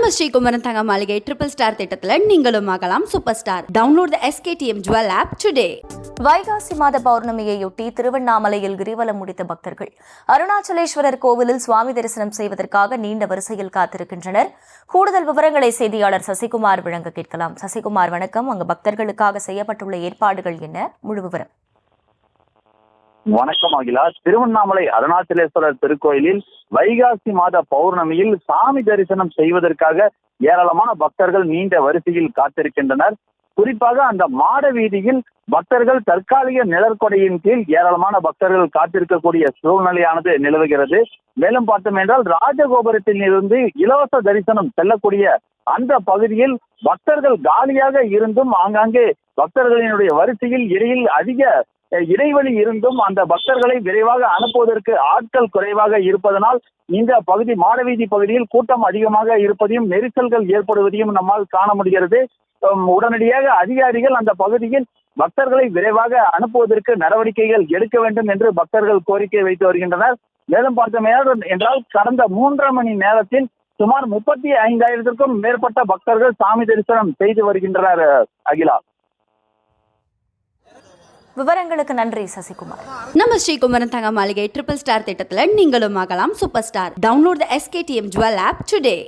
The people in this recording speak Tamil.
நம்ம ஸ்ரீகுமரன் தங்க மாளிகை ட்ரிபிள் ஸ்டார் திட்டத்தில் நீங்களும் ஆகலாம் super star. Download the SKTM Jewel app today. வைகாசி மாத பௌர்ணமியையொட்டி திருவண்ணாமலையில் கிரிவலம் முடித்த பக்தர்கள் அருணாச்சலேஸ்வரர் கோவிலில் சுவாமி தரிசனம் செய்வதற்காக நீண்ட வரிசையில் காத்திருக்கின்றனர். கூடுதல் விவரங்களை செய்தியாளர் சசிகுமார் வழங்க கேட்கலாம். சசிகுமார் வணக்கம். அங்கு பக்தர்களுக்காக செய்யப்பட்டுள்ள ஏற்பாடுகள் என்ன? முழு விவரம். வணக்கம் அகிலா. திருவண்ணாமலை அருணாச்சலேஸ்வரர் திருக்கோயிலில் வைகாசி மாத பௌர்ணமியில் சாமி தரிசனம் செய்வதற்காக ஏராளமான பக்தர்கள் நீண்ட வரிசையில் காத்திருக்கின்றனர். குறிப்பாக அந்த மாட வீதியில் பக்தர்கள் தற்காலிக நிழற்கொடையின் கீழ் ஏராளமான பக்தர்கள் காத்திருக்கக்கூடிய சூழ்நிலையானது நிலவுகிறது. மேலும் பார்த்தோம் என்றால் ராஜகோபுரத்தில் இருந்து இலவச தரிசனம் செல்லக்கூடிய அந்த பகுதியில் பக்தர்கள் காலியாக இருந்தும் ஆங்காங்கே பக்தர்களினுடைய வரிசையில் இடையில் அதிக இடைவெளி இருந்தும் அந்த பக்தர்களை விரைவாக அனுப்புவதற்கு ஆட்கள் குறைவாக இருப்பதனால் இந்த பகுதி மாடவீதி பகுதியில் கூட்டம் அதிகமாக இருப்பதையும் நெரிசல்கள் ஏற்படுவதையும் நம்மால் காண முடிகிறது. உடனடியாக அதிகாரிகள் அந்த பகுதியில் பக்தர்களை விரைவாக அனுப்புவதற்கு நடவடிக்கைகள் எடுக்க வேண்டும் என்று பக்தர்கள் கோரிக்கை வைத்து வருகின்றனர். மேலும் பார்த்தோம் என்றால் கடந்த 3.5 மணி நேரத்தில் சுமார் 35,000க்கும் மேற்பட்ட பக்தர்கள் சாமி தரிசனம் செய்து வருகின்றனர். அகிலா, விவரங்களுக்கு நன்றி சசிகுமார். நம்ம ஸ்ரீகுமரன் தங்க மாளிகை ட்ரிபிள் ஸ்டார் திட்டத்தில் நீங்களும் ஆகலாம் super star. Download the SKTM Jewel app today.